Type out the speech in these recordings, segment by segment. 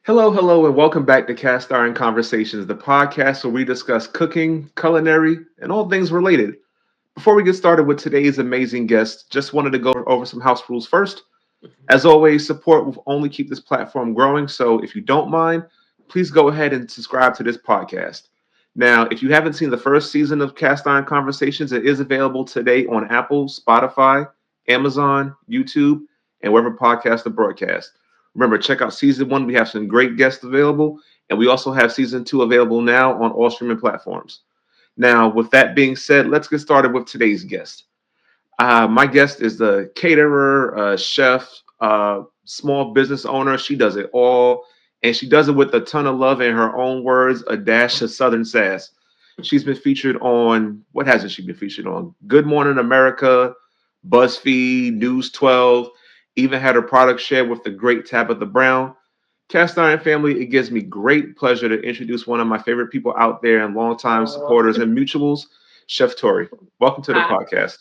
Hello, hello, and welcome back to Cast Iron Conversations, the podcast where we discuss cooking, culinary, and all things related. Before we get started with today's amazing guest, just wanted to go over some house rules first. As always, support will only keep this platform growing, so if you don't mind, please go ahead and subscribe to this podcast. Now, if you haven't seen the first season of Cast Iron Conversations, it is available today on Apple, Spotify, Amazon, YouTube, and wherever podcasts are broadcast. Remember, check out season one. We have some great guests available, and we also have season two available now on all streaming platforms. Now, with that being said, let's get started with today's guest. My guest is the caterer, chef, small business owner. She does it all, and she does it with a ton of love. In her own words, a dash of Southern sass. She's been featured on what hasn't she been featured on? Good Morning America, BuzzFeed, News 12. Even had her product shared with the great Tabitha Brown. Cast Iron family, it gives me great pleasure to introduce one of my favorite people out there and longtime Oh, supporters and mutuals, Chef Tori. Welcome to the hi. podcast.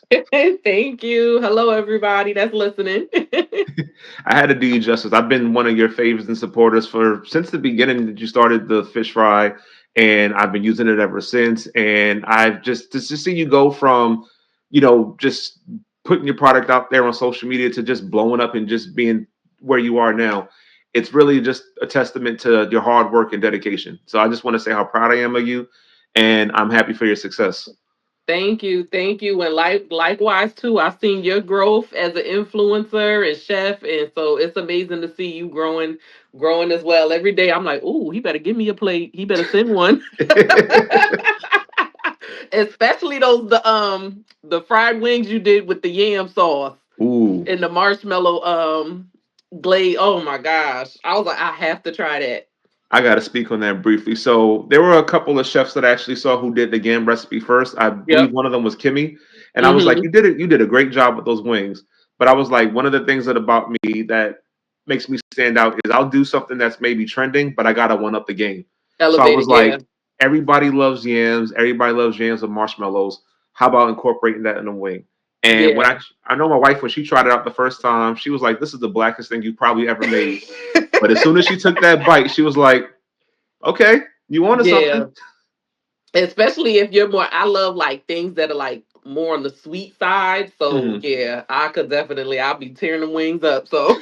Thank you. Hello, everybody that's listening. I had to do you justice. I've been one of your favorites and supporters for since the beginning that you started the fish fry, and I've been using it ever since. And I've just to see you go from, just putting your product out there on social media to just blowing up and just being where you are now. It's really just a testament to your hard work and dedication. So I just want to say how proud I am of you, and I'm happy for your success. Thank you. Thank you. And likewise too, I've seen your growth as an influencer and chef. And so it's amazing to see you growing as well. Every day I'm like, ooh, he better give me a plate. He better send one. Especially the fried wings you did with the yam sauce Ooh. and the marshmallow glaze. Oh my gosh. I was like, I have to try that. I got to speak on that briefly. So there were a couple of chefs that I actually saw who did the game recipe first. I believe Yep. one of them was Kimmy, and I was like, Mm-hmm. "You did it. You did a great job with those wings." But I was like, one of the things that about me that makes me stand out is I'll do something that's maybe trending, but I gotta one up the game. So I was Elevated, yeah. like, everybody loves yams and marshmallows. How about incorporating that in a wing? And when Yeah. I know my wife when she tried it out the first time, she was like, "This is the blackest thing you probably ever made." But as soon as she took that bite, she was like, okay, you wanted Yeah. something. Especially if you're more, I love like things that are like more on the sweet side. So Mhm. yeah, I'll be tearing the wings up. So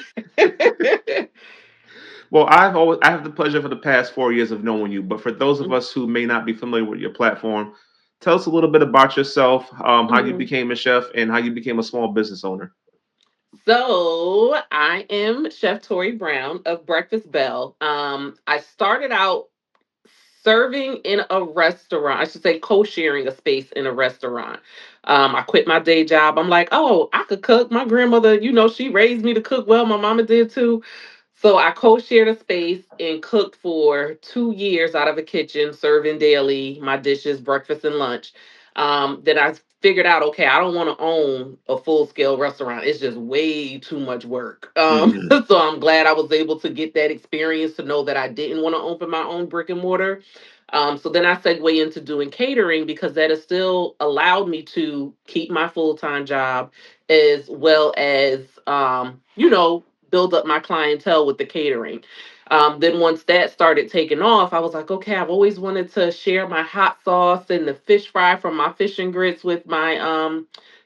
Well, I have the pleasure for the past 4 years of knowing you, but for those of us who may not be familiar with your platform, tell us a little bit about yourself, how you Mhm. became a chef, and how you became a small business owner. So I am Chef Tori Brown of Breakfast Bell. I started out serving in a restaurant. I should say co-sharing a space in a restaurant. I quit my day job. I'm like, oh, I could cook. My grandmother, she raised me to cook well. My mama did too. So I co-shared a space and cooked for 2 years out of a kitchen, serving daily my dishes, breakfast and lunch. Then I figured out, okay, I don't want to own a full-scale restaurant. It's just way too much work. Hmm. So I'm glad I was able to get that experience to know that I didn't want to open my own brick and mortar. So then I segue into doing catering because that has still allowed me to keep my full-time job as well as build up my clientele with the catering. Then once that started taking off, I was like, okay, I've always wanted to share my hot sauce and the fish fry from my fish and grits with my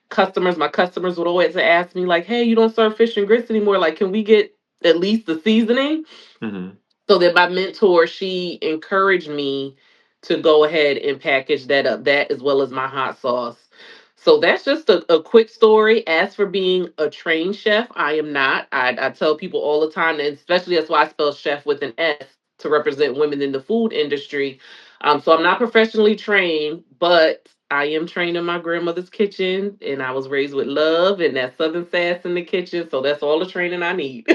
customers. My customers would always ask me, like, hey, you don't serve fish and grits anymore. Like, can we get at least the seasoning? Hmm. So that my mentor, she encouraged me to go ahead and package that up, that as well as my hot sauce. So that's just a quick story. As for being a trained chef, I am not. I tell people all the time, and especially that's why I spell chef with an S to represent women in the food industry. So I'm not professionally trained, but I am trained in my grandmother's kitchen, and I was raised with love and that southern sass in the kitchen. So that's all the training I need.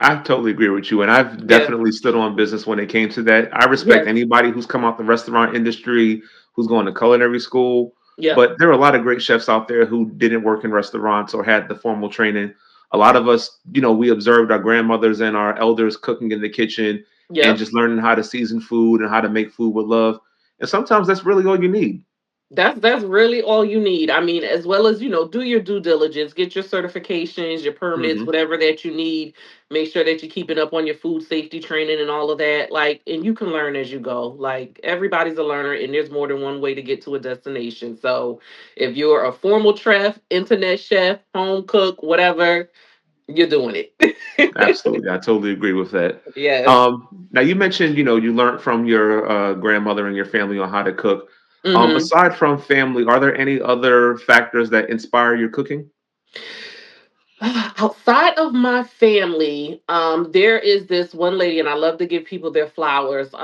I totally agree with you, and I've Yeah. definitely stood on business when it came to that. I respect Yes. anybody who's come out the restaurant industry, who's going to culinary school, Yep. but there are a lot of great chefs out there who didn't work in restaurants or had the formal training. A lot of us, we observed our grandmothers and our elders cooking in the kitchen and Yep. just learning how to season food and how to make food with love. And sometimes that's really all you need. That's really all you need. I mean, as well as, do your due diligence, get your certifications, your permits, Hmm. whatever that you need. Make sure that you're keeping up on your food safety training and all of that. Like, and you can learn as you go. Like, everybody's a learner, and there's more than one way to get to a destination. So, if you're a formal chef, internet chef, home cook, whatever, you're doing it. Absolutely, I totally agree with that. Yes. Now you mentioned, you learned from your grandmother and your family on how to cook. Hmm. Aside from family, are there any other factors that inspire your cooking? Outside of my family, there is this one lady, and I love to give people their flowers.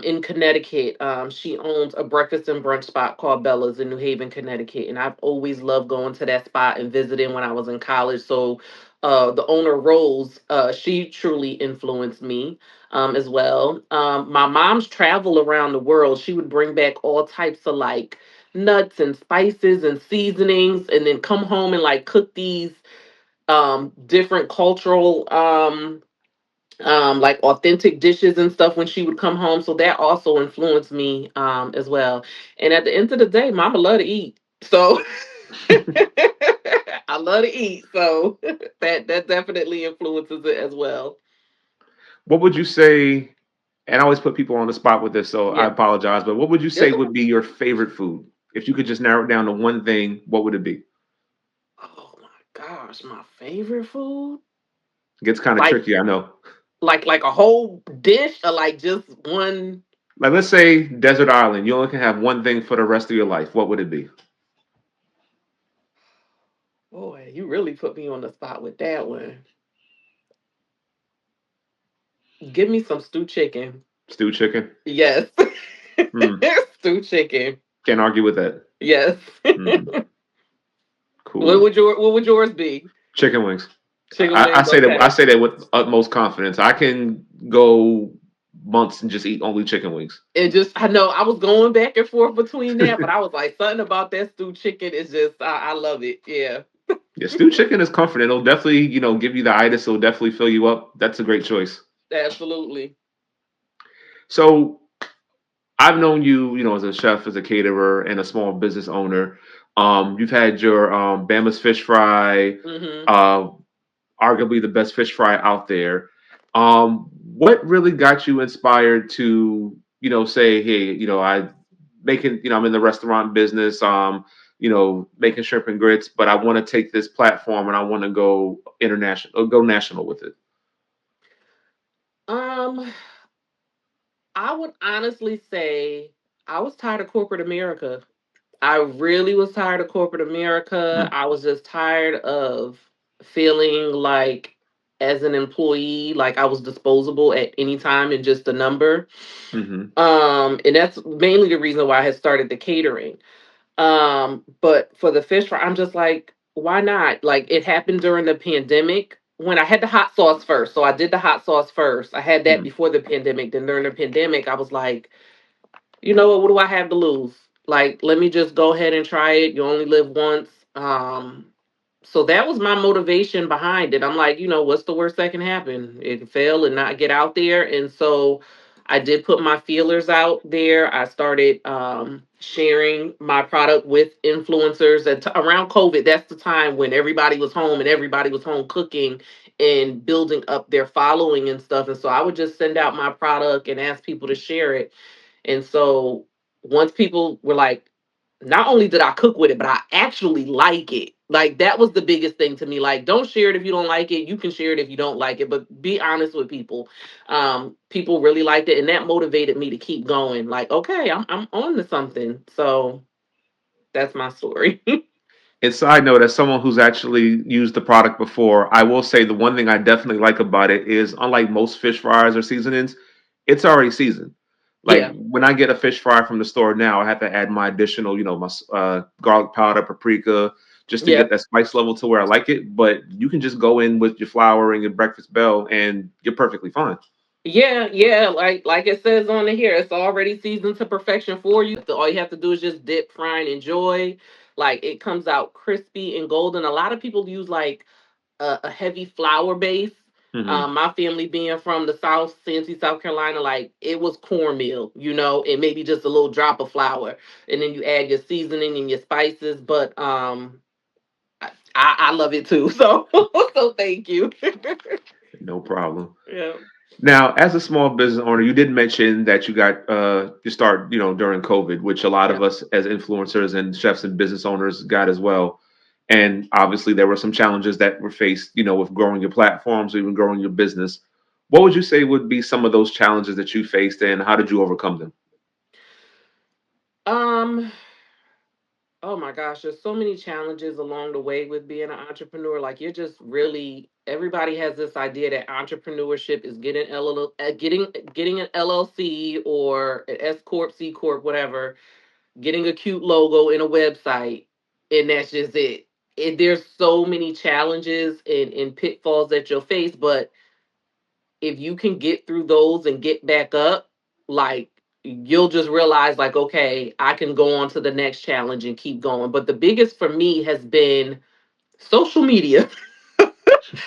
In Connecticut. She owns a breakfast and brunch spot called Bella's in New Haven, Connecticut, and I've always loved going to that spot and visiting when I was in college. So, the owner Rose, she truly influenced me as well. My mom's travel around the world. She would bring back all types of like nuts and spices and seasonings, and then come home and like cook these different cultural like authentic dishes and stuff when she would come home. So that also influenced me as well. And at the end of the day, mama love to eat. So I love to eat. So that definitely influences it as well. What would you say? And I always put people on the spot with this, so I Yeah. apologize. But what would you say It's would be your favorite food? If you could just narrow it down to one thing, what would it be? oh my gosh, my favorite food? It gets kind of Like tricky, I know. like a whole dish or like just one. Like, let's say desert island, you only can have one thing for the rest of your life. What would it be? Boy, you really put me on the spot with that one. Give me some stewed chicken. Stewed chicken. Yes. Hmm. Stewed chicken. Can't argue with that. Yes. Hmm. what Cool. would your what would yours be? Chicken wings. Chicken I wings, say that. I okay. say that with utmost confidence. I can go months and just eat only chicken wings. And just I know I was going back and forth between that, but I was like something about that stewed chicken is just I love it. Yeah. Yeah, stewed chicken is comforting. It'll definitely, give you the itis. It'll definitely fill you up. That's a great choice. Absolutely. So I've known you, as a chef, as a caterer, and a small business owner. You've had your Bama's fish fry, Hmm. uh, arguably the best fish fry out there. What really got you inspired to, say, hey, I'm in the restaurant business, making shrimp and grits, but I want to take this platform and I want to go international, or go national with it. Um, I would honestly say I was tired of corporate America. I really was tired of corporate America. Mm, I was just tired of feeling like, as an employee, like I was disposable at any time and just a number. hmm And that's mainly the reason why I had started the catering. But for the fish fry, I'm just like, why not? Like it happened during the pandemic when I had the hot sauce first. So I did the hot sauce first. I had that mm. before the pandemic. Then during the pandemic, I was like, you know what do I have to lose? Like, let me just go ahead and try it. You only live once. So that was my motivation behind it. I'm like, what's the worst that can happen? It can fail and not get out there. And so I did put my feelers out there. I started sharing my product with influencers around COVID. That's the time when everybody was home and everybody was home cooking and building up their following and stuff. And so I would just send out my product and ask people to share it. And so once people were like, not only did I cook with it, but I actually like it. Like that was the biggest thing to me. Like, don't share it if you don't like it. You can share it if you don't like it, but be honest with people. People really liked it, and that motivated me to keep going. Like, okay, I'm on to something. So that's my story. And side note, as someone who's actually used the product before, I will say the one thing I definitely like about it is, unlike most fish fries or seasonings, it's already seasoned. Like Yeah, when I get a fish fry from the store now, I have to add my additional, my garlic powder, paprika, just to yeah. get that spice level to where I like it. But you can just go in with your flour and your breakfast bell, and you're perfectly fine. Yeah, yeah, like it says on the here, it's already seasoned to perfection for you. All you have to do is just dip, fry, and enjoy. Like it comes out crispy and golden. A lot of people use like a heavy flour base. Hmm. My family being from the South, Cincy, South Carolina, like it was cornmeal, and maybe just a little drop of flour, and then you add your seasoning and your spices. But I love it too. So so thank you. No problem. Yeah, Now, as a small business owner, you did mention that you start, during COVID, which a lot yeah. of us as influencers and chefs and business owners got as well. And obviously, there were some challenges that were faced, with growing your platforms or even growing your business. What would you say would be some of those challenges that you faced, and how did you overcome them? Um. Oh my gosh, there's so many challenges along the way with being an entrepreneur. Like you're just really everybody has this idea that entrepreneurship is getting an LLC or an S corp, C corp, whatever, getting a cute logo in a website, and that's just it. There's so many challenges and pitfalls that you'll face, but if you can get through those and get back up, like you'll just realize like okay, I can go on to the next challenge and keep going. But the biggest for me has been social media.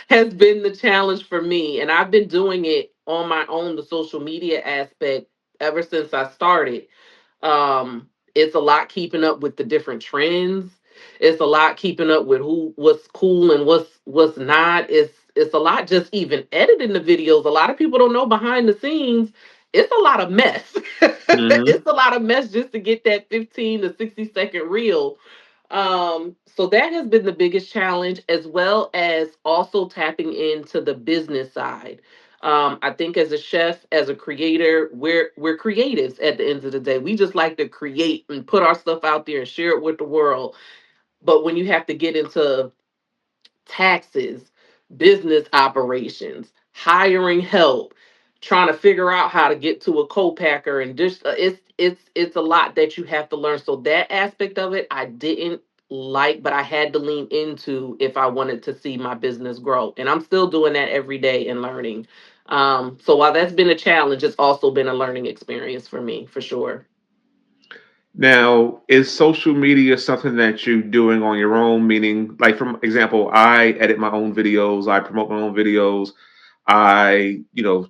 Has been the challenge for me, and I've been doing it on my own, the social media aspect, ever since I started. It's a lot keeping up with the different trends. It's a lot keeping up with what's cool and what's not. It's a lot just even editing the videos. A lot of people don't know behind the scenes. It's a lot of mess. Hmm. It's a lot of mess just to get that 15 to 60-second reel. So that has been the biggest challenge, as well as also tapping into the business side. I think as a chef, as a creator, we're creatives at the end of the day. We just like to create and put our stuff out there and share it with the world. But when you have to get into taxes, business operations, hiring help, trying to figure out how to get to a co-packer, and just it's a lot that you have to learn. So that aspect of it I didn't like, but I had to lean into if I wanted to see my business grow. And I'm still doing that every day and learning. So while that's been a challenge, it's also been a learning experience for me, for sure. Now, is social media something that you're doing on your own? Meaning, like, for example, I edit my own videos, I promote my own videos, I,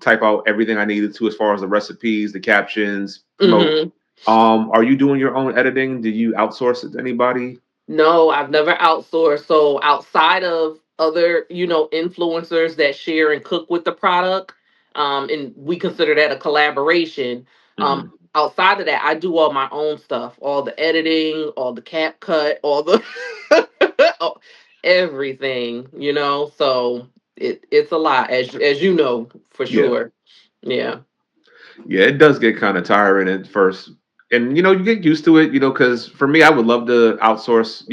type out everything I needed to as far as the recipes, the captions, promote. Hmm. Are you doing your own editing? Do you outsource it to anybody? No, I've never outsourced. So outside of other, influencers that share and cook with the product, and we consider that a collaboration. Um, Hmm. outside of that, I do all my own stuff, all the editing, all the cap cut, all the oh, everything, So it's a lot, as you know for Yeah. sure. Yeah. Yeah, it does get kind of tiring at first. And you get used to it, because for me, I would love to outsource,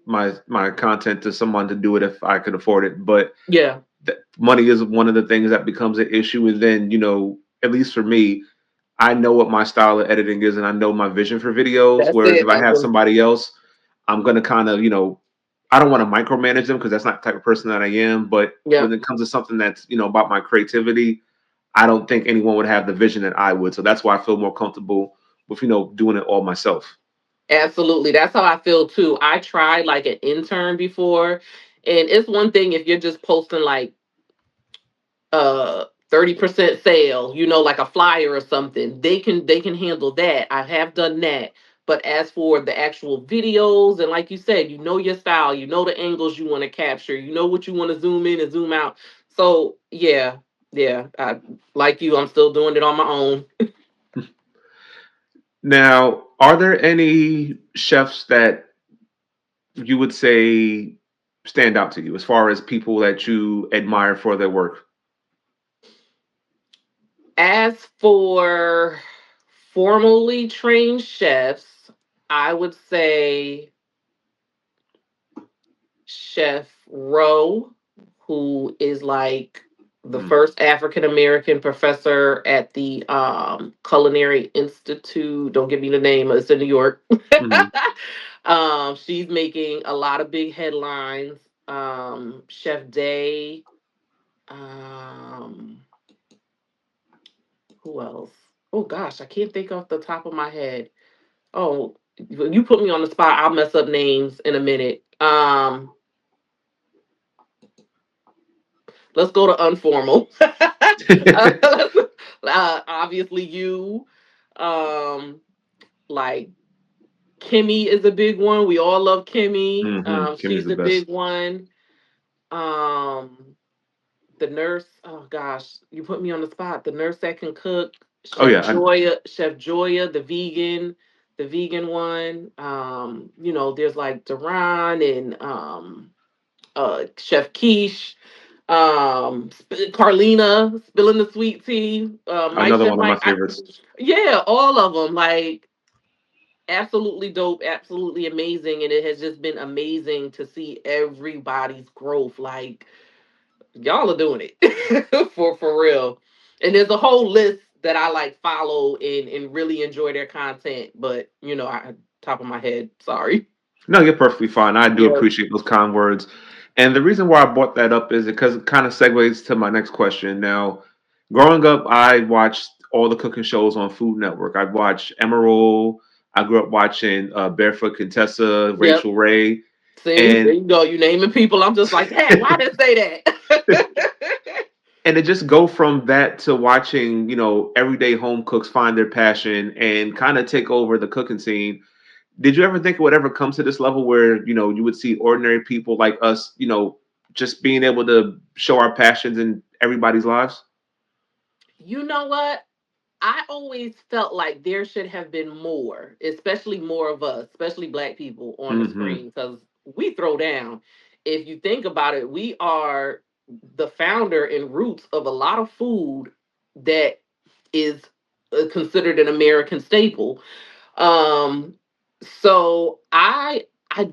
my content to someone to do it if I could afford it. But Yeah. money is one of the things that becomes an issue. And then, at least for me, I know what my style of editing is and I know my vision for videos. That's Whereas if it. I I have was somebody else, I'm gonna kind of, I don't want to micromanage them because that's not the type of person that I am. But Yeah. when it comes to something that's, about my creativity, I don't think anyone would have the vision that I would. So that's why I feel more comfortable with, doing it all myself. Absolutely. That's how I feel too. I tried like an intern before, and it's one thing if you're just posting like 30% sale, like a flyer or something. They can handle that. I have done that. But as for the actual videos, and like you said, you know your style, you know the angles you want to capture, you know what you want to zoom in and zoom out. So yeah, yeah. Like you, I'm still doing it on my own. Now, are there any chefs that you would say stand out to you as far as people that you admire for their work? As for formally trained chefs, I would say Chef Rowe, who is like the Mm, first African American professor at the Culinary Institute. Don't give me the name, it's in New York. mhm. She's making a lot of big headlines. Chef Day. Um, who else? Oh gosh, I can't think off the top of my head. Oh, you put me on the spot. I'll mess up names in a minute. Let's go to unformal. Obviously, you, um, like Kimmy is a big one. We all love Kimmy. Kimmy's She's the a best. big one. Um, the nurse. Oh gosh, you put me on the spot. The nurse that can cook. Oh yeah, Chef Joya, the vegan one. There's like Duran and Chef Quiche, Carlina spilling the sweet tea, Mike another Chef one of my Mike. favorites. Yeah, all of them. Like absolutely dope, absolutely amazing, and it has just been amazing to see everybody's growth. Like y'all are doing it for real. And there's a whole list that I like follow and really enjoy their content. But I top of my head, sorry. No, you're perfectly fine. I do Yeah. appreciate those kind words. And the reason why I brought that up is because it kind of segues to my next question. Now, growing up, I watched all the cooking shows on Food Network. I watched Emerald. I grew up watching Barefoot Contessa, Yep. Rachel Ray, See, there and you go. You naming people. I'm just like, dang, why did they say that? and it just go from that to watching, everyday home cooks find their passion and kind of take over the cooking scene. Did you ever think it would ever come to this level where, you would see ordinary people like us, just being able to show our passions in everybody's lives? You know what? I always felt like there should have been more, especially more of us, especially black people on the Hmm. screen, because we throw down. If you think about it, we are the founder and roots of a lot of food that is considered an American staple. Um, so I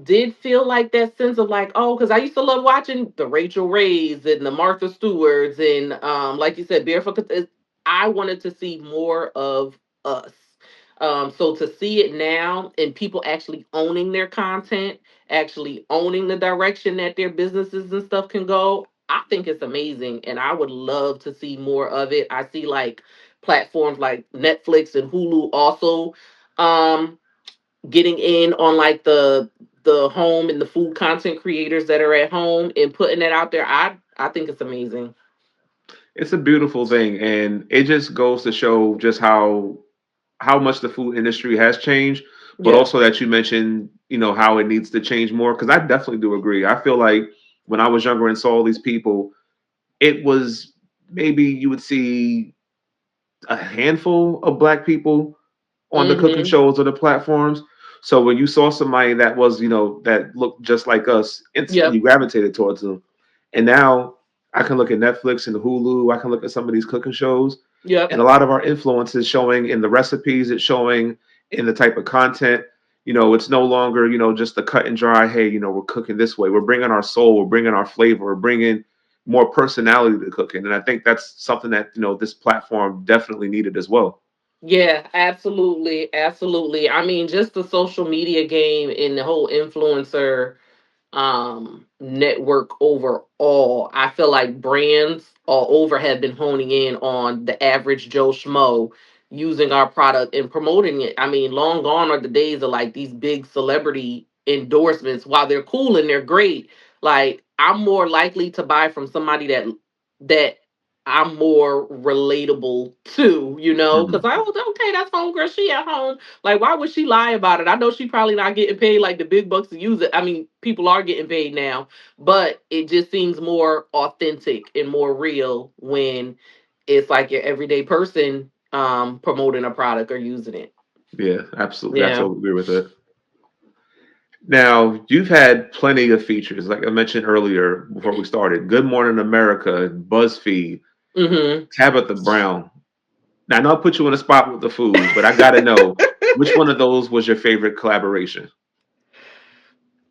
did feel like that sense of like, oh, because I used to love watching the Rachel Rays and the Martha Stewarts and like you said, Barefoot. I wanted to see more of us. So to see it now and people actually owning their content, actually owning the direction that their businesses and stuff can go, I think it's amazing. And I would love to see more of it. I see like platforms like Netflix and Hulu also um getting in on like the home and the food content creators that are at home and putting that out there. I think it's amazing. It's a beautiful thing, and it just goes to show just how much the food industry has changed, but Yeah. also that you mentioned, how it needs to change more. Because I definitely do agree. I feel like when I was younger and saw all these people, it was maybe you would see a handful of black people on the cooking Mhm. shows or the platforms. So when you saw somebody that was, that looked just like us, instantly Yep. you gravitated towards them. And now I can look at Netflix and Hulu. I can look at some of these cooking shows, Yep. and a lot of our influence is showing in the recipes. It's showing in the type of content. It's no longer, just the cut and dry. Hey, we're cooking this way. We're bringing our soul. We're bringing our flavor. We're bringing more personality to cooking, and I think that's something that this platform definitely needed as well. Yeah, absolutely. Absolutely. I mean, just the social media game and the whole influencer network overall. I feel like brands all over have been honing in on the average Joe Schmo using our product and promoting it. I mean, long gone are the days of like these big celebrity endorsements. While they're cool and they're great, like I'm more likely to buy from somebody that I'm more relatable to, because Mhm. I was okay, that's homegirl, she at home, like, why would she lie about it? I know she probably not getting paid like the big bucks to use it. I mean, people are getting paid now, but it just seems more authentic and more real when it's like your everyday person promoting a product or using it. Yeah, absolutely. I Yeah. totally agree with it. Now, you've had plenty of features, like I mentioned earlier before we started. Good Morning America, BuzzFeed, Hmm. Tabitha Brown. Now, I know I put you on the spot with the food, but I got to know which one of those was your favorite collaboration?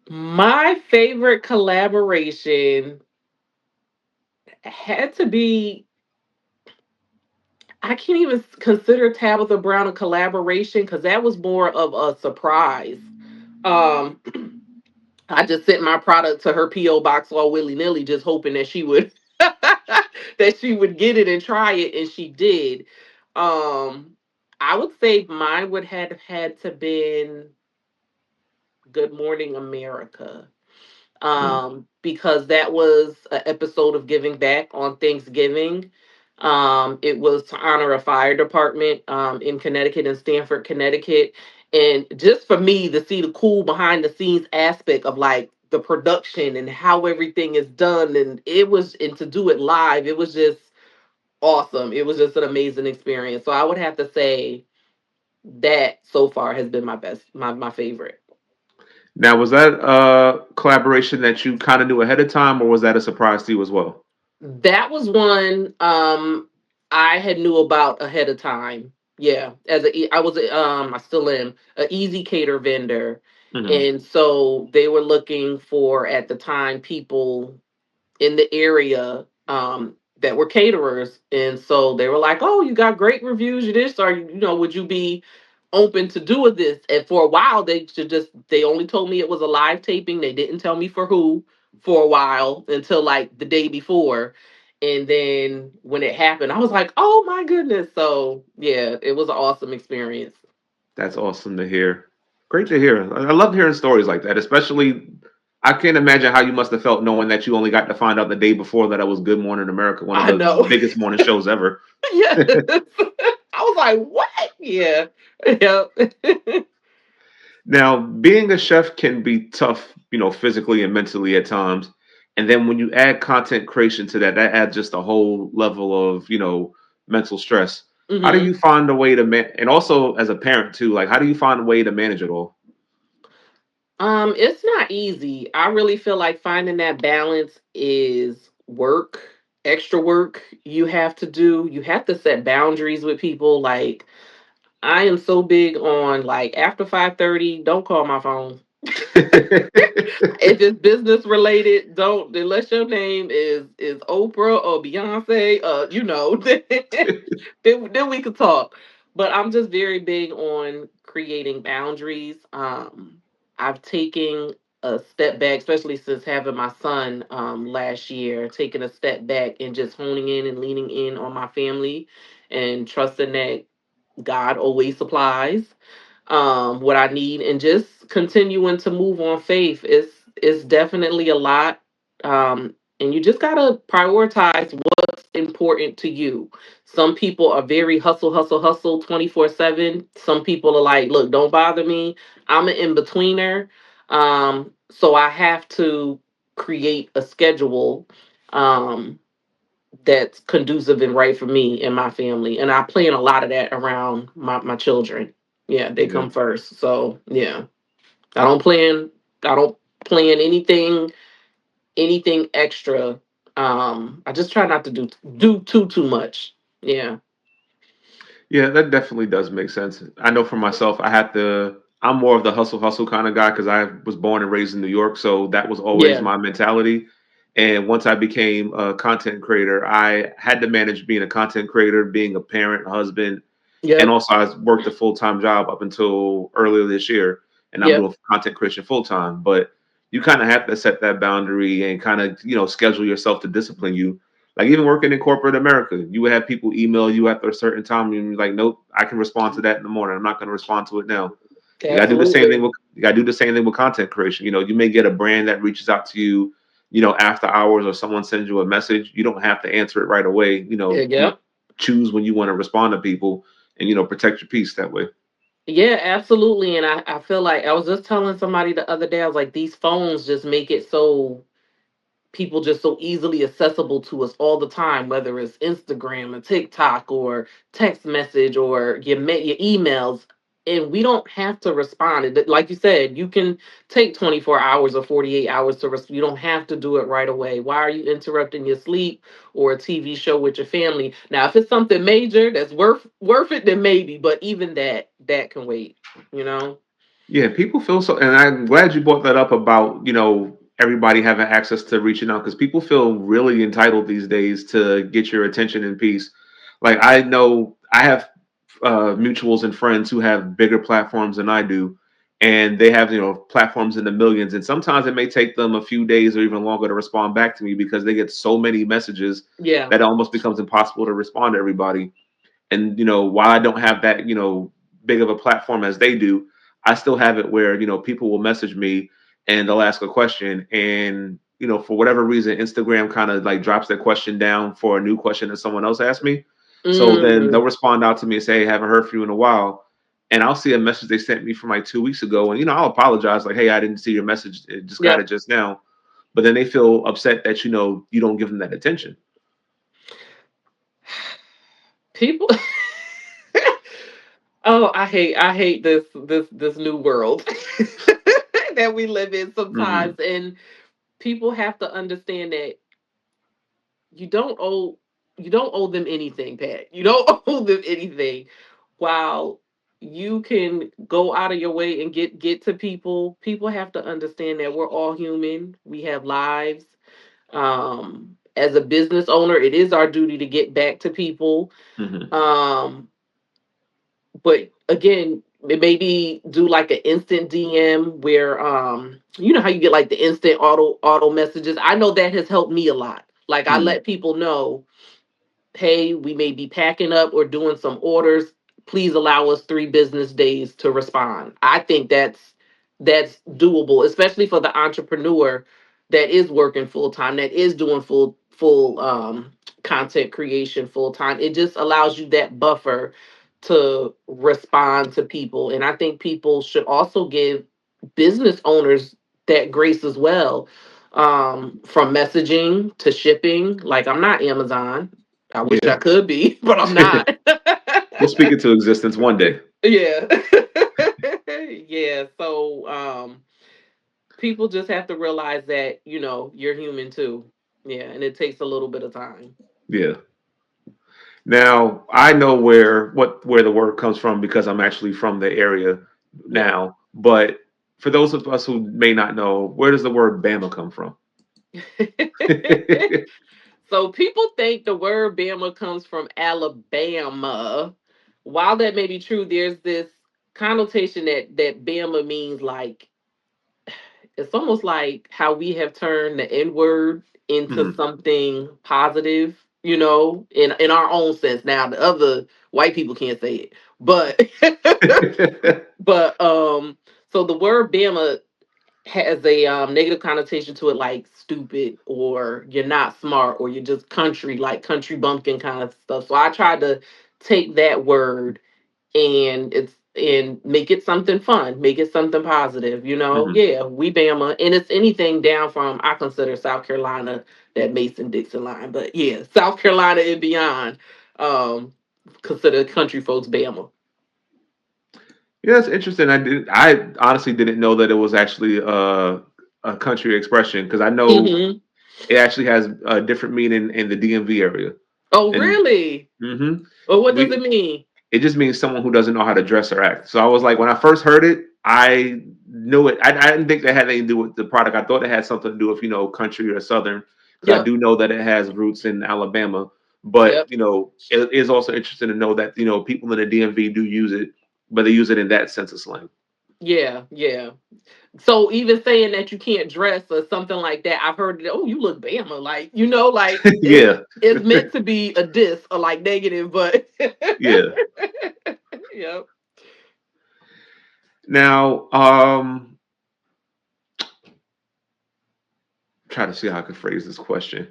My favorite collaboration had to be, I can't even consider Tabitha Brown a collaboration because that was more of a surprise. Um, I just sent my product to her PO box all willy nilly, just hoping that she would that she would get it and try it, and she did. Um, I would say mine would have had to been Good Morning America. Mm. because that was an episode of Giving Back on Thanksgiving. It was to honor a fire department in Connecticut, in Stamford, Connecticut. And just for me to see the cool behind the scenes aspect of like the production and how everything is done, and to do it live, it was just awesome. It was just an amazing experience. So I would have to say that so far has been my best, my favorite. Now, was that a collaboration that you kind of knew ahead of time, or was that a surprise to you as well? That was one I had knew about ahead of time. Yeah, I was I still am a easy cater vendor, Hmm. and so they were looking for at the time people in the area that were caterers, and so they were like, "Oh, you got great reviews. You this, or would you be open to doing this?" And for a while, they only told me it was a live taping. They didn't tell me for who for a while until like the day before, and then when it happened, I was like, "Oh my goodness!" So yeah, it was an awesome experience. That's awesome to hear. Great to hear. I love hearing stories like that, especially. I can't imagine how you must have felt knowing that you only got to find out the day before that it was Good Morning America, one of I the know. biggest morning shows ever. Yes. I was like, "What?" Yeah. Yeah. Now, being a chef can be tough, physically and mentally at times. And then when you add content creation to that, that adds just a whole level of, mental stress. How do hmm you find a way to and also as a parent too, like how do you find a way to manage it all? It's not easy. I really feel like finding that balance is work, extra work you have to do. You have to set boundaries with people. Like I am so big on like after 5:30, don't call my phone. If it's business related, don't unless your name is Oprah or Beyonce, then we could talk. But I'm just very big on creating boundaries. I've taken a step back, especially since having my son last year, taking a step back and just honing in and leaning in on my family and trusting that God always supplies what I need, and just continuing to move on faith. It's definitely a lot. And you just gotta prioritize what's important to you. Some people are very hustle, hustle, hustle 24/7. Some people are like, look, don't bother me. I'm an in-betweener. So I have to create a schedule um that's conducive and right for me and my family. And I plan a lot of that around my children. Yeah, they Yeah. come first. So yeah. I don't plan I don't plan anything extra. I just try not to do too much. Yeah. Yeah, that definitely does make sense. I know for myself, I'm more of the hustle hustle kind of guy because I was born and raised in New York, so that was always Yeah. my mentality. And once I became a content creator, I had to manage being a content creator, being a parent, husband, and Yep. also I worked a full time job up until earlier this year, and I'm Yep. doing content creation full time. But you kind of have to set that boundary and kind of schedule yourself to discipline you. Like even working in corporate America, you would have people email you after a certain time, and you're like, nope, I can respond to that in the morning. I'm not going to respond to it now. You gotta do the same thing Absolutely. with you gotta do the same thing with content creation. You may get a brand that reaches out to you, after hours or someone sends you a message. You don't have to answer it right away. Yeah, You yep. choose when you want to respond to people and protect your peace that way. Yeah, absolutely. And I feel like I was just telling somebody the other day, I was like, these phones just make it so people just so easily accessible to us all the time, whether it's Instagram or TikTok or text message or your emails, and we don't have to respond. Like you said, you can take 24 hours or 48 hours to respond. You don't have to do it right away. Why are you interrupting your sleep or a TV show with your family? Now, if it's something major that's worth it, then maybe. But even that can wait. You know. Yeah, people feel so, and I'm glad you brought that up about everybody having access to reaching out because people feel really entitled these days to get your attention and peace. Like I know I have mutuals and friends who have bigger platforms than I do, and they have platforms in the millions, and sometimes it may take them a few days or even longer to respond back to me because they get so many messages Yeah. that it almost becomes impossible to respond to everybody. And while I don't have that big of a platform as they do, I still have it where people will message me and they'll ask a question, and for whatever reason, Instagram kind of like drops that question down for a new question that someone else asked me. So then they'll Mm, respond out to me and say, hey, haven't heard from you in a while. And I'll see a message they sent me from like 2 weeks ago. And, I'll apologize, like, hey, I didn't see your message. It just got it yep. just now. But then they feel upset that, you don't give them that attention. People. Oh, I hate this new world that we live in sometimes, Hmm. and people have to understand that you don't owe you don't owe them anything, Pat. You don't owe them anything. While you can go out of your way and get to people, people have to understand that we're all human. We have lives. As a business owner, it is our duty to get back to people. Hmm. Um, but again, maybe do like an instant DM where you know how you get like the instant auto messages. I know that has helped me a lot. Like I Hmm. let people know, hey, we may be packing up or doing some orders. Please allow us 3 business days to respond. I think that's doable, especially for the entrepreneur that is working full time, that is doing full content creation full time. It just allows you that buffer to respond to people. And I think people should also give business owners that grace as well, from messaging to shipping. Like I'm not Amazon. I wish I Yeah. could be, but I'm not. We'll speak it to existence one day. Yeah. Yeah. So people just have to realize that, you're human too. Yeah, and it takes a little bit of time. Yeah. Now I know where the word comes from because I'm actually from the area Yep. now. But for those of us who may not know, where does the word Bama come from? So people think the word Bama comes from Alabama. While that may be true, there's this connotation that Bama means like, it's almost like how we have turned the N word into Mhm. something positive, in our own sense. Now the other white people can't say it, but but so the word Bama has a negative connotation to it, like stupid, or you're not smart, or you're just country, like country bumpkin kind of stuff. So I tried to take that word and make it something fun, make it something positive. Mhm. Yeah, we Bama, and it's anything down from, I consider South Carolina that Mason Dixon line, but yeah, South Carolina and beyond, um, consider country folks Bama. Yeah, it's interesting. I honestly didn't know that it was actually a country expression because I know Hmm. it actually has a different meaning in the DMV area. Oh, And really? hmm Well, what does it we mean? it just means someone who doesn't know how to dress or act. So I was like, when I first heard it, I knew it. I didn't think that had anything to do with the product. I thought it had something to do with country or southern, because I Yep. do know that it has roots in Alabama. But Yep. it is also interesting to know that people in the DMV do use it, but they use it in that sense of slang. Yeah. Yeah. So even saying that you can't dress or something like that, I've heard that. Oh, you look Bama, like like Yeah, it's meant to be a diss or like negative, but yeah. yep. Now, try to see how I could phrase this question.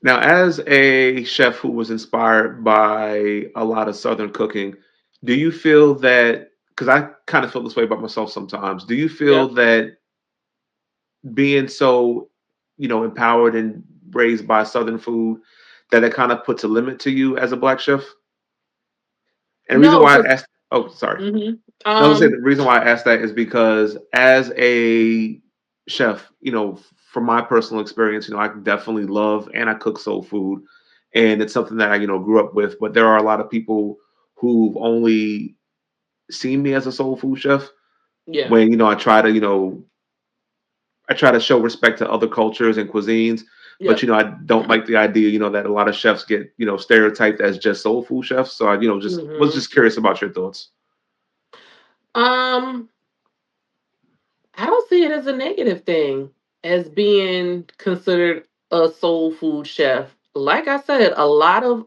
Now, as a chef who was inspired by a lot of Southern cooking, do you feel that, because I kind of feel this way about myself sometimes, do you feel Yep. that being so, empowered and raised by Southern food, that it kind of puts a limit to you as a black chef? And the reason No, why I because asked, oh, sorry. hmm No, I was saying um the reason why I asked that is because as a chef, from my personal experience, I definitely love and I cook soul food, and it's something that I, grew up with. But there are a lot of people who've only seen me as a soul food chef. yeah. When I try to show respect to other cultures and cuisines, but Yep. I don't like the idea, that a lot of chefs get stereotyped as just soul food chefs. So I, just was Hmm. just curious about your thoughts. um I don't see it as a negative thing, as being considered a soul food chef. Like I said, a lot of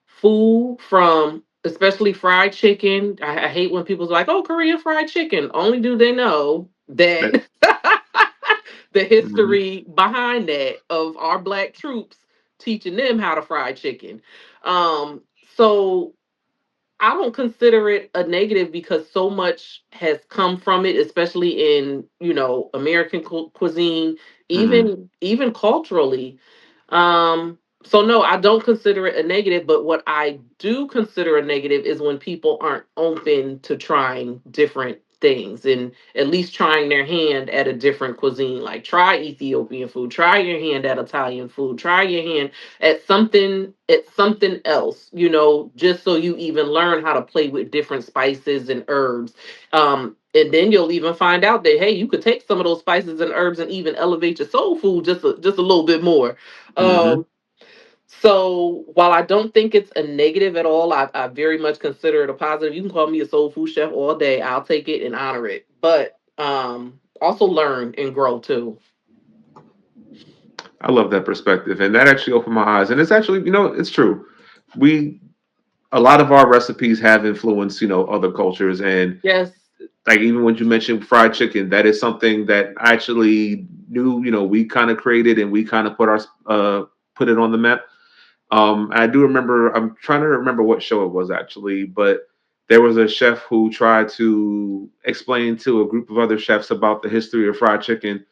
food from especially fried chicken. I hate when people's like, "Oh, Korean fried chicken." Only do they know That. that the Mhm. history behind that of our black troops teaching them how to fry chicken. Um, so I don't consider it a negative because so much has come from it, especially in American cuisine, Mhm. even culturally. So no, I don't consider it a negative, but what I do consider a negative is when people aren't open to trying different things and at least trying their hand at a different cuisine. Like try Ethiopian food, try your hand at Italian food, try your hand at something else, just so you even learn how to play with different spices and herbs. And then you'll even find out that hey, you could take some of those spices and herbs and even elevate your soul food just a little bit more. Mhm. So while I don't think it's a negative at all, I very much consider it a positive. You can call me a soul food chef all day. I'll take it and honor it. But also learn and grow too. I love that perspective, and that actually opened my eyes. And it's actually, it's true. We A lot of our recipes have influenced, other cultures, and Yes. like even when you mentioned fried chicken, that is something that I actually knew, we kind of created and we kind of put it on the map. I do remember. I'm trying to remember what show it was actually, but there was a chef who tried to explain to a group of other chefs about the history of fried chicken,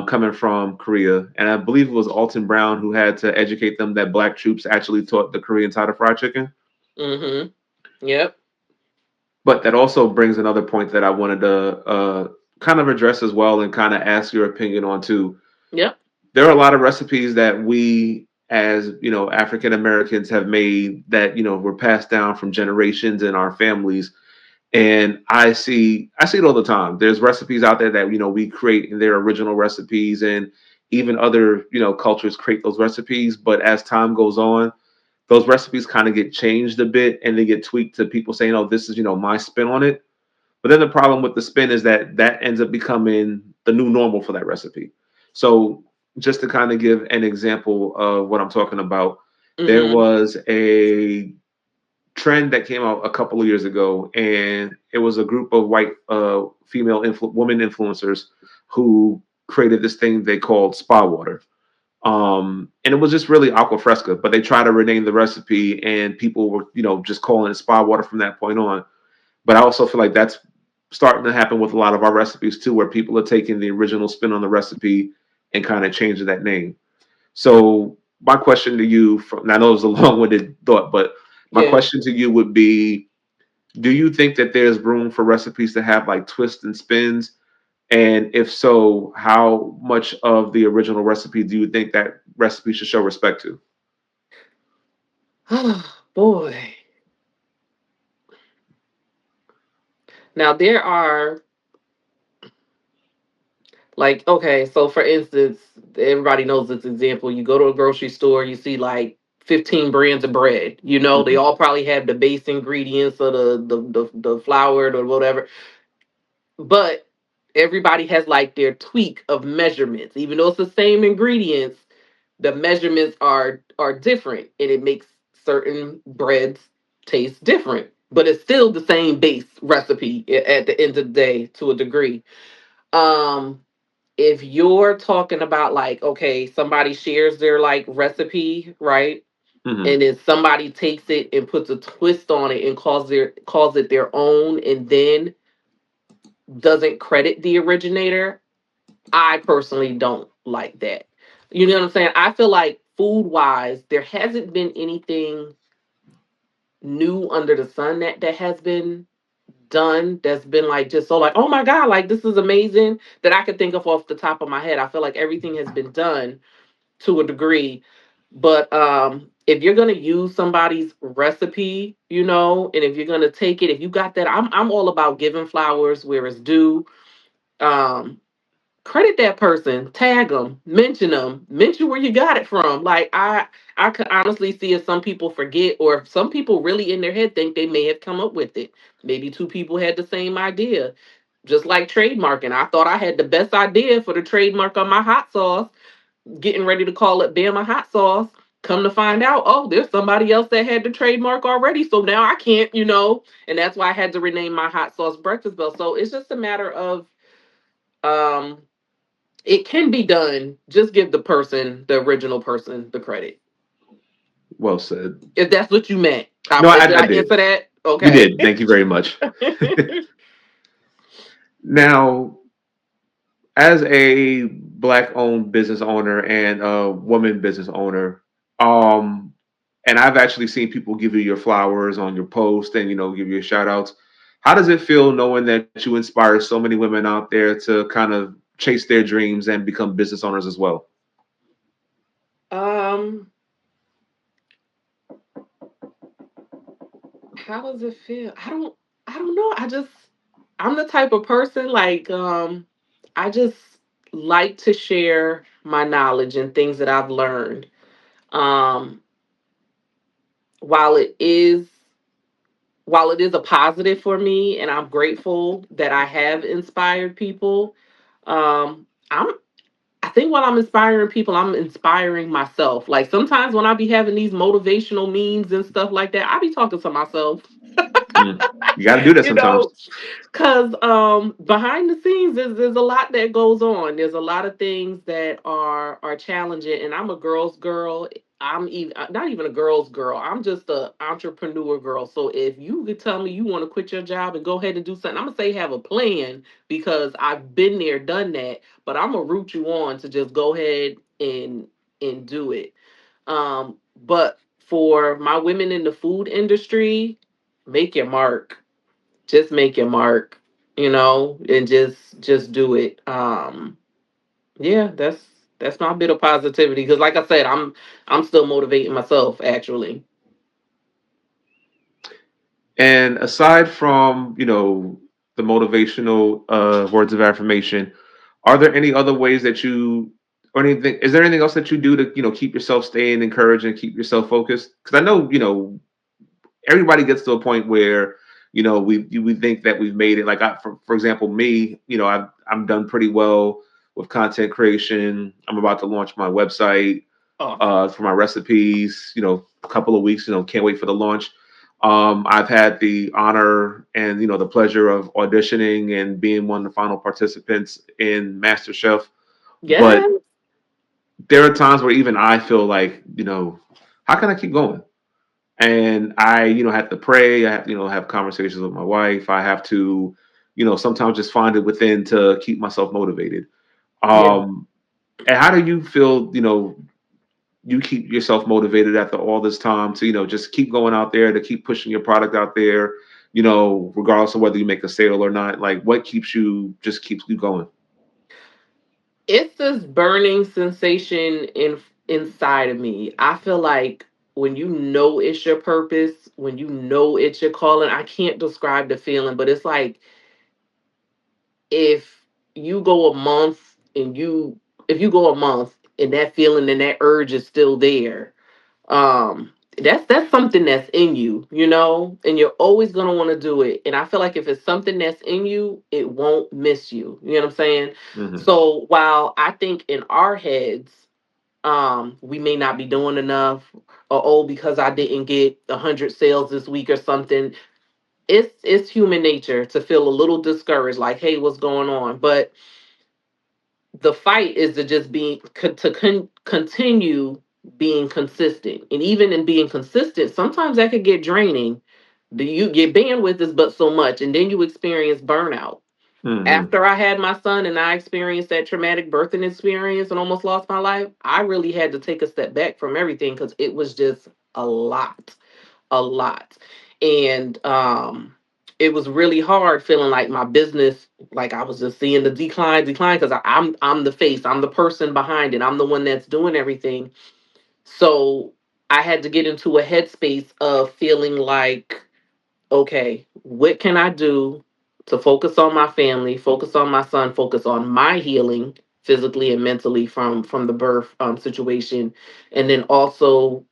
coming from Korea, and I believe it was Alton Brown who had to educate them that black troops actually taught the Koreans how to fry chicken. Mm-hmm. Yep. But that also brings another point that I wanted to kind of address as well, and kind of ask your opinion on too. Yep. There are a lot of recipes that we, as African Americans, have made that were passed down from generations in our families, and I see it all the time. There's recipes out there that we create in their original recipes, and even other cultures create those recipes. But as time goes on, those recipes kind of get changed a bit, and they get tweaked to people saying, "Oh, this is my spin on it." But then the problem with the spin is that that ends up becoming the new normal for that recipe. So just to kind of give an example of what I'm talking about, there Mm-hmm. was a trend that came out a couple of years ago, and it was a group of white female women influencers who created this thing they called spa water. And it was just really aqua fresca, but they tried to rename the recipe, and people were just calling it spa water from that point on. But I also feel like that's starting to happen with a lot of our recipes too, where people are taking the original spin on the recipe and kind of changing that name. So my question to you, from I know it was a long-winded thought, but my Yeah. question to you would be: do you think that there's room for recipes to have like twists and spins? And if so, how much of the original recipe do you think that recipe should show respect to? Boy. Now there are like, okay, so for instance, everybody knows this example. You go to a grocery store, you see like 15 brands of bread. They Hmm. all probably have the base ingredients of the flour or whatever, but everybody has like their tweak of measurements. Even though it's the same ingredients, the measurements are different, and it makes certain breads taste different. But it's still the same base recipe at the end of the day to a degree. Um, if you're talking about like, okay, somebody shares their like recipe, right? Hmm. And then somebody takes it and puts a twist on it and calls it their own, and then doesn't credit the originator. I personally don't like that. You know what I'm saying? I feel like food wise, there hasn't been anything new under the sun that has been done that's been like just so like, oh my god, like this is amazing, that I could think of off the top of my head. I feel like everything has been done to a degree. But if you're gonna use somebody's recipe, and if you're gonna take it, if you got that, I'm all about giving flowers where it's due. Um, Credit that person, tag them, mention where you got it from. Like I could honestly see if some people forget, or if some people really in their head think they may have come up with it. Maybe two people had the same idea. Just like trademarking, I thought I had the best idea for the trademark on my hot sauce, getting ready to call it Bama hot sauce. Come to find out, oh, there's somebody else that had the trademark already, so now I can't, and that's why I had to rename my hot sauce Breakfast Bell. So it's just a matter of, um it can be done. Just give the original person, the credit. Well said. If that's what you meant. No, Did I I did. answer that? You Okay. did. Thank you very much. Now, as a black owned business owner and a woman business owner, um, and I've actually seen people give you your flowers on your post and give you shout outs. How does it feel knowing that you inspire so many women out there to kind of chase their dreams and become business owners as well? um, how does it feel? I don't know. I'm the type of person, like, I just like to share my knowledge and things that I've learned. Um, while it is while it is a positive for me, and I'm grateful that I have inspired people, I'm I think while I'm inspiring people, I'm inspiring myself. Like, sometimes when I be having these motivational memes and stuff like that, I be talking to myself. Mm. You got to do that you sometimes. know, because behind the scenes, there's a lot that goes on. There's a lot of things that are challenging, and I'm a girl's girl. I'm even not even a girl's girl. I'm just a entrepreneur girl. So if you could tell me you want to quit your job and go ahead and do something, I'm gonna say have a plan, because I've been there, done that. But I'm gonna root you on to just go ahead and do it. But for my women in the food industry, make your mark. Just make your mark, and just do it. Yeah, that's my bit of positivity, because, like I said, I'm still motivating myself, actually. And aside from, the motivational words of affirmation, are there any other ways that you, or anything, is there anything else that you do to, keep yourself staying encouraged and keep yourself focused? Because I know, everybody gets to a point where, we think that we've made it. Like, for example, me, I'm done pretty well with content creation. I'm about to launch my website Awesome. for my recipes. A couple of weeks. Can't wait for the launch. I've had the honor and the pleasure of auditioning and being one of the final participants in MasterChef. But Yes. there are times where even I feel like, how can I keep going? And I, have to pray. I have, have conversations with my wife. I have to, sometimes just find it within to keep myself motivated. Yeah. Um, and how do you feel, you keep yourself motivated after all this time to just keep going out there, to keep pushing your product out there, regardless of whether you make a sale or not? Like, what keeps you going? It's this burning sensation inside of me. I feel like when you know it's your purpose, when you know it's your calling, I can't describe the feeling, but it's like, if you go a month and you if you go a month and that feeling and that urge is still there, that's something that's in you, and you're always going to want to do it. And I feel like if it's something that's in you, it won't miss you. You know what I'm saying? Hmm. So while I think in our heads, we may not be doing enough, or, oh, because I didn't get 100 sales this week or something, it's human nature to feel a little discouraged, like, hey, what's going on? But the fight is to just continue being consistent. And even in being consistent, sometimes that could get draining. Your bandwidth is but so much, and then you experience burnout. Hmm. After I had my son and I experienced that traumatic birthing experience and almost lost my life, I really had to take a step back from everything, because it was just a lot, a lot. And it was really hard feeling like my business, like I was just seeing the decline, because I'm the face, I'm the person behind it, I'm the one that's doing everything. So I had to get into a headspace of feeling like, okay, what can I do to focus on my family, focus on my son, focus on my healing physically and mentally from the birth situation, and then also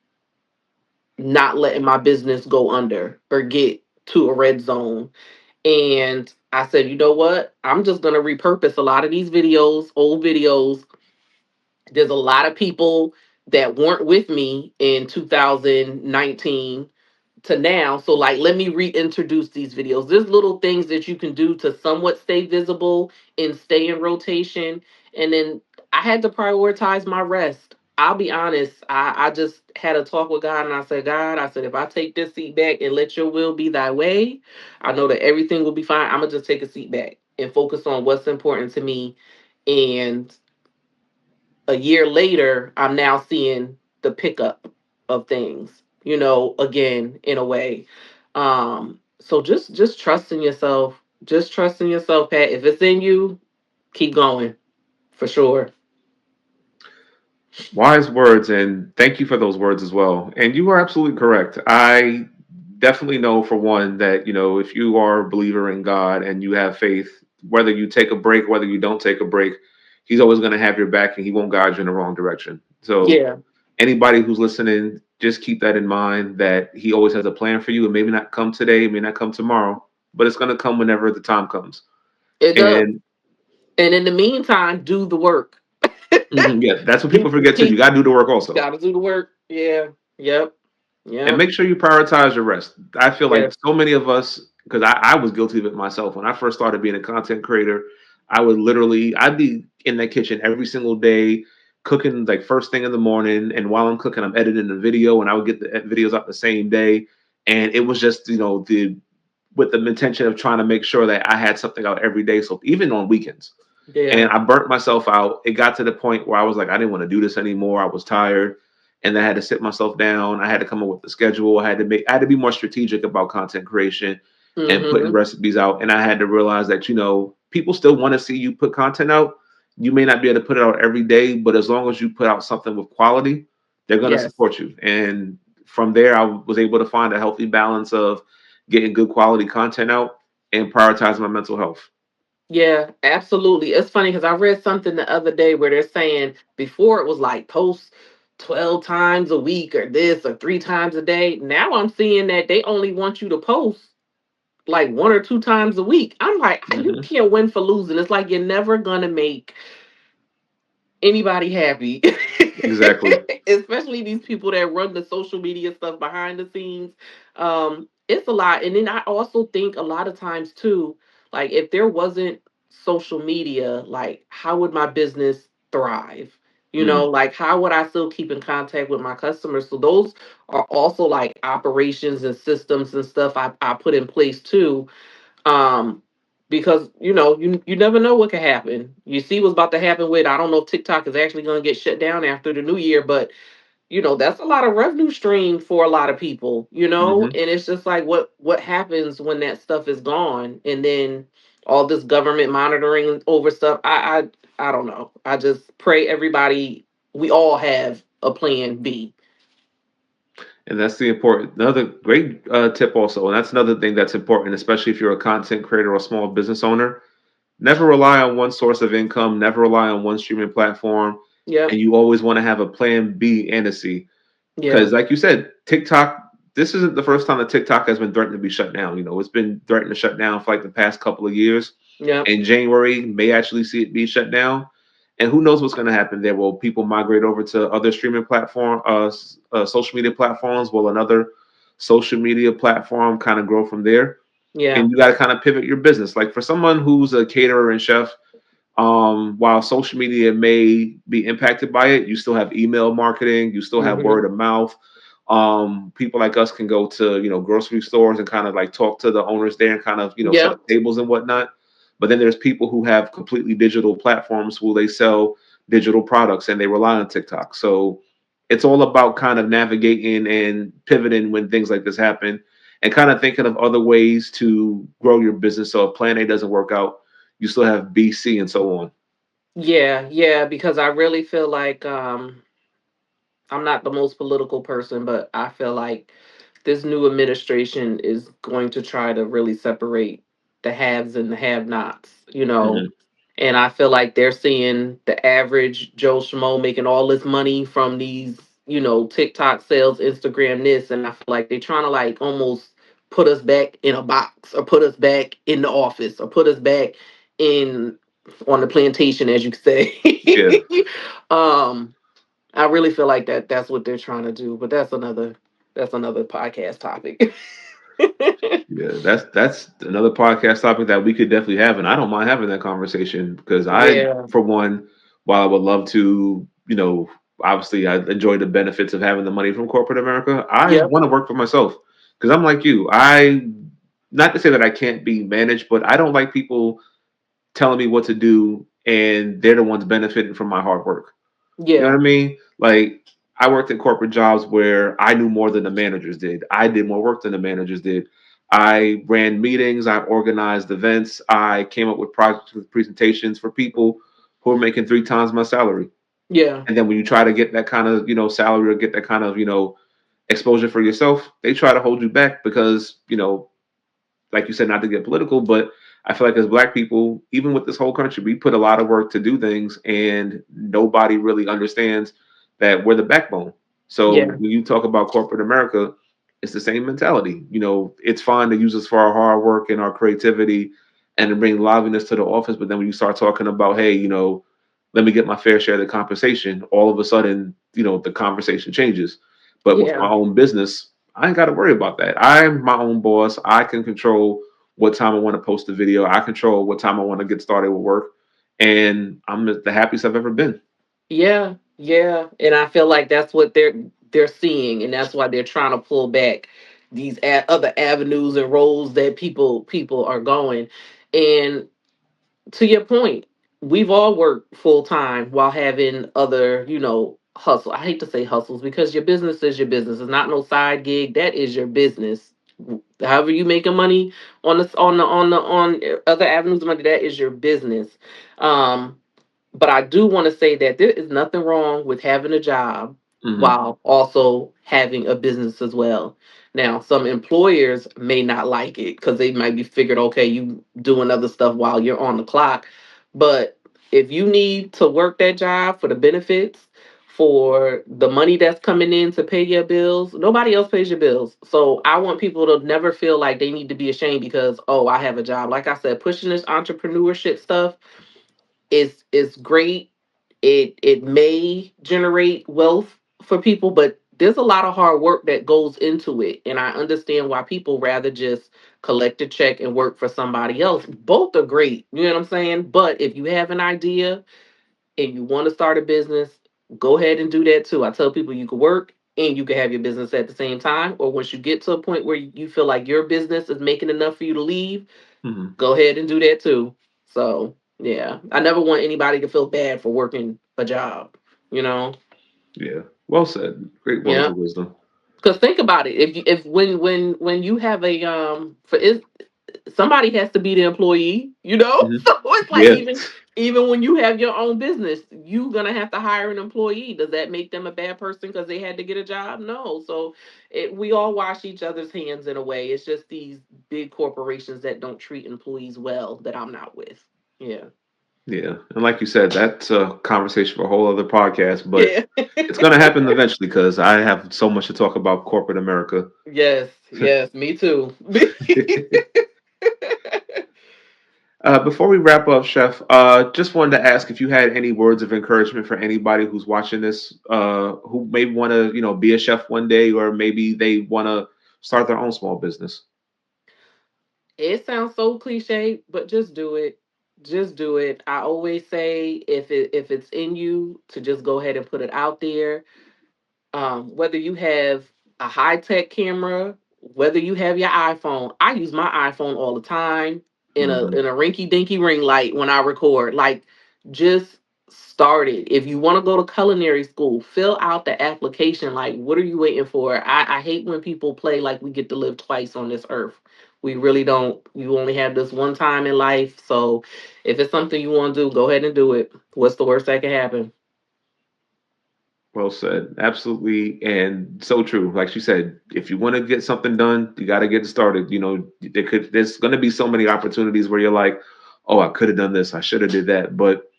not letting my business go under or get to a red zone. And I said, you know what? I'm just going to repurpose a lot of these videos, old videos. There's a lot of people that weren't with me in 2019 to now. So like let me reintroduce these videos. There's little things that you can do to somewhat stay visible and stay in rotation. And then I had to prioritize my rest. I'll be honest. I just had a talk with God and I said, God, I said, if I take this seat back and let your will be thy way, I know that everything will be fine. I'm gonna just take a seat back and focus on what's important to me. And a year later, I'm now seeing the pickup of things, again, in a way. So just trust in yourself. Just trust in yourself, Pat. If it's in you, keep going for sure. Wise words, and thank you for those words as well. And you are absolutely correct. I definitely know, for one, that if you are a believer in God and you have faith, whether you take a break, whether you don't take a break, He's always going to have your back, and He won't guide you in the wrong direction. So Yeah. anybody who's listening, just keep that in mind, that He always has a plan for you. It may not come today, it may not come tomorrow, but it's going to come whenever the time comes. It does. And And in the meantime, do the work. yeah, that's what people keep forget too. You keep got to do the work also. gotta do the work. Yeah. Yep. And Yep. make sure you prioritize your rest. I feel like Yes. so many of us, because I was guilty of it myself. When I first started being a content creator, I would literally, I'd be in that kitchen every single day, cooking like first thing in the morning. And while I'm cooking, I'm editing the video, and I would get the videos out the same day. And it was just, with the intention of trying to make sure that I had something out every day. So even on weekends. Yeah. And I burnt myself out. It got to the point where I was like, I didn't want to do this anymore. I was tired, and I had to sit myself down. I had to come up with the schedule. I had to be more strategic about content creation and putting Mm-hmm. recipes out. And I had to realize that people still want to see you put content out. You may not be able to put it out every day, but as long as you put out something with quality, they're going to Yes. support you. And from there, I was able to find a healthy balance of getting good quality content out and prioritizing my mental health. Yeah, absolutely. It's funny because I read something the other day where they're saying before it was like post 12 times a week or this or 3 times a day. Now I'm seeing that they only want you to post like 1 or 2 times a week. I'm like, you Hmm. can't win for losing. It's like you're never going to make anybody happy. Exactly. Especially these people that run the social media stuff behind the scenes. It's a lot. And then I also think a lot of times too, like if there wasn't social media, like how would my business thrive? Mm. Like how would I still keep in contact with my customers? So those are also like operations and systems and stuff I put in place too, um because you never know what could happen. You see what's about to happen with, I don't know if TikTok is actually going to get shut down after the new year, but that's a lot of revenue stream for a lot of people, Mhm. and it's just like what happens when that stuff is gone, and then all this government monitoring over stuff. I don't know. I just pray everybody, we all have a plan B. And that's the important, another great tip also. And that's another thing that's important, especially if you're a content creator or a small business owner. Never rely on one source of income, never rely on one streaming platform. Yep. And you always want to have a plan B and a C. Yeah. Because, like you said, TikTok, this isn't the first time that TikTok has been threatened to be shut down. It's been threatened to shut down for like the past couple of years. Yep. In January, may actually see it be shut down. And who knows what's going to happen there? Will people migrate over to other streaming social media platforms? Will another social media platform kind of grow from there? Yeah. And you got to kind of pivot your business. Like for someone who's a caterer and chef, while social media may be impacted by it, you still have email marketing, you still have Hmm. word of mouth. People like us can go to grocery stores and kind of like talk to the owners there and kind of set Yep. up tables and whatnot. But then there's people who have completely digital platforms where they sell digital products and they rely on TikTok. So it's all about kind of navigating and pivoting when things like this happen, and kind of thinking of other ways to grow your business. So if plan A doesn't work out, you still have B, C, and so on. Yeah, yeah, because I really feel like I'm not the most political person, but I feel like this new administration is going to try to really separate the haves and the have-nots. Hmm. And I feel like they're seeing the average Joe Schmo making all this money from these, TikTok sales, Instagram this, and I feel like they're trying to like almost put us back in a box or put us back in the office or put us back in on the plantation, as you could say. Yeah. um I really feel like that's what they're trying to do, but that's another podcast topic. Yeah, that's another podcast topic that we could definitely have, and I don't mind having that conversation because I, Yeah. for one, while I would love to, obviously I enjoy the benefits of having the money from corporate America. I Yep. want to work for myself because I'm like you. I not to say that I can't be managed, but I don't like people telling me what to do, and they're the ones benefiting from my hard work. You know Yeah. what I mean? Like I worked in corporate jobs where I knew more than the managers did. I did more work than the managers did. I ran meetings, I organized events, I came up with projects with presentations for people who were making three times my salary. Yeah. And then when you try to get that kind of, salary or get that kind of, exposure for yourself, they try to hold you back because, like you said, not to get political, but I feel like as black people, even with this whole country, we put a lot of work to do things, and nobody really understands that we're the backbone. So Yeah. when you talk about corporate America, it's the same mentality. It's fine to use us for our hard work and our creativity and to bring liveliness to the office, but then when you start talking about, hey, let me get my fair share of the compensation, all of a sudden, the conversation changes. But with my Yeah. own business, I ain't got to worry about that. I'm my own boss. I can control what time I want to post the video. I control what time I want to get started with work. And I'm the happiest I've ever been. Yeah. Yeah. And I feel like that's what they're seeing, and that's why they're trying to pull back these other avenues and roles that people are going. And to your point, we've all worked full time while having other, hustle. I hate to say hustles because your business is your business. It's not no side gig. That is your business. However you making money on other avenues of money, that is your business. Um, but I do want to say that there is nothing wrong with having a job Hmm. while also having a business as well. Now, some employers may not like it because they might be figured, okay, you doing other stuff while you're on the clock. But if you need to work that job for the benefits, for the money that's coming in to pay your bills, nobody else pays your bills. So I want people to never feel like they need to be ashamed because, oh, I have a job. Like I said, pushing this entrepreneurship stuff is great. It may generate wealth for people, but there's a lot of hard work that goes into it, and I understand why people rather just collect a check and work for somebody else. Both are great, you know what I'm saying? But if you have an idea and you want to start a business, go ahead and do that too. I tell people you can work and you can have your business at the same time, or once you get to a point where you feel like your business is making enough for you to leave, Hmm. go ahead and do that too. So yeah, I never want anybody to feel bad for working a job. You know, Yeah. Well said. Great words yeah. of wisdom. Because think about it, if when you have a for it, somebody has to be the employee. You know, Hmm. so it's like Yeah. even when you have your own business, you gonna have to hire an employee. Does that make them a bad person because they had to get a job? No. So we all wash each other's hands in a way. It's just these big corporations that don't treat employees well that I'm not with. Yeah. Yeah. And like you said, that's a conversation for a whole other podcast, but Yeah. it's going to happen eventually because I have so much to talk about corporate America. Yes, yes, me too. Before we wrap up, Chef, just wanted to ask if you had any words of encouragement for anybody who's watching this, who may want to, be a chef one day, or maybe they want to start their own small business. It sounds so cliche, but just do it. Just do it. I always say if it's in you to just go ahead and put it out there. Whether you have a high tech camera, whether you have your iPhone. I use my iPhone all the time in a Hmm. in a rinky dinky ring light when I record. Like, just start it. If you want to go to culinary school, fill out the application. Like, what are you waiting for? I hate when people play like we get to live twice on this earth. We really don't. You only have this one time in life. So if it's something you want to do, go ahead and do it. What's the worst that can happen? Well said. Absolutely. And so true. Like she said, if you want to get something done, you got to get it started. There's going to be so many opportunities where you're like, oh, I could have done this. I should have did that. But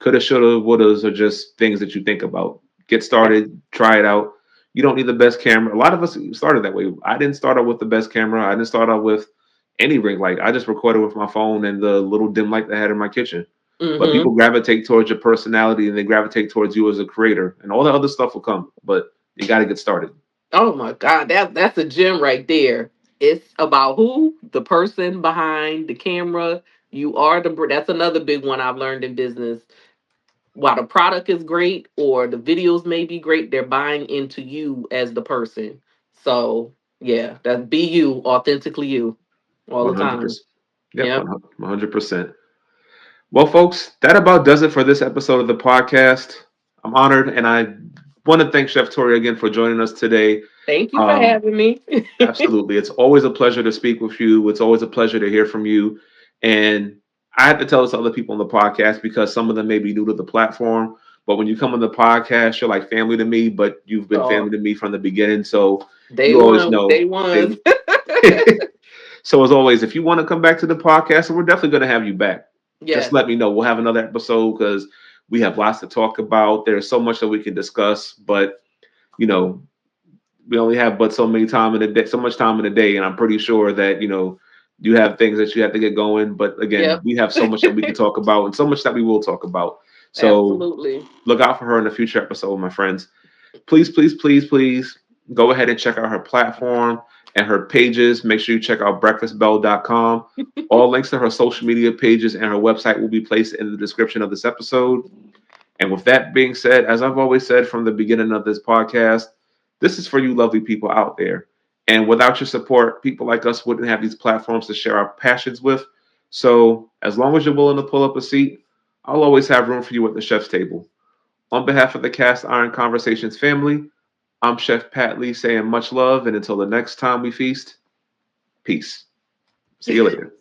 coulda, shoulda, wouldas are just things that you think about. Get Yeah. started, try it out. You don't need the best camera. A lot of us started that way. I didn't start out with the best camera. I didn't start out with any ring light. I just recorded with my phone and the little dim light that I had in my kitchen. But Mm-hmm. people gravitate towards your personality and they gravitate towards you as a creator, and all the other stuff will come. But you got to get started. Oh my God, that's a gem right there. It's about who the person behind the camera. You are that's another big one I've learned in business. While the product is great or the videos may be great, they're buying into you as the person. So yeah, that be you, authentically you, all the time. 100%. Yep, Yep. 100%. Well, folks, that about does it for this episode of the podcast. I'm honored, and I want to thank Chef Tori again for joining us today. Thank you for Um, having me. Absolutely. It's always a pleasure to speak with you. It's always a pleasure to hear from you. And I have to tell this to other people on the podcast because some of them may be new to the platform. But when you come on the podcast, you're like family to me, but you've been Oh, family to me from the beginning. So day you always one, know. day ones. They, so as always, if you want to come back to the podcast, we're definitely going to have you back. Just Yes. let me know. We'll have another episode because we have lots to talk about. There's so much that we can discuss, but you know, we only have but so many time in a day, so much time in a day, and I'm pretty sure that you have things that you have to get going. But again, Yep. we have so much that we can talk about, and so much that we will talk about. So Absolutely. look out for her in a future episode, my friends. Please, please, please, please go ahead and check out her platform and her pages. Make sure you check out breakfastbell.com. All links to her social media pages and her website will be placed in the description of this episode. And with that being said, as I've always said from the beginning of this podcast, this is for you lovely people out there. And without your support, people like us wouldn't have these platforms to share our passions with. So as long as you're willing to pull up a seat, I'll always have room for you at the chef's table. On behalf of the Cast Iron Conversations family, I'm Chef Pat Lee saying much love. And until the next time we feast, peace. See you later.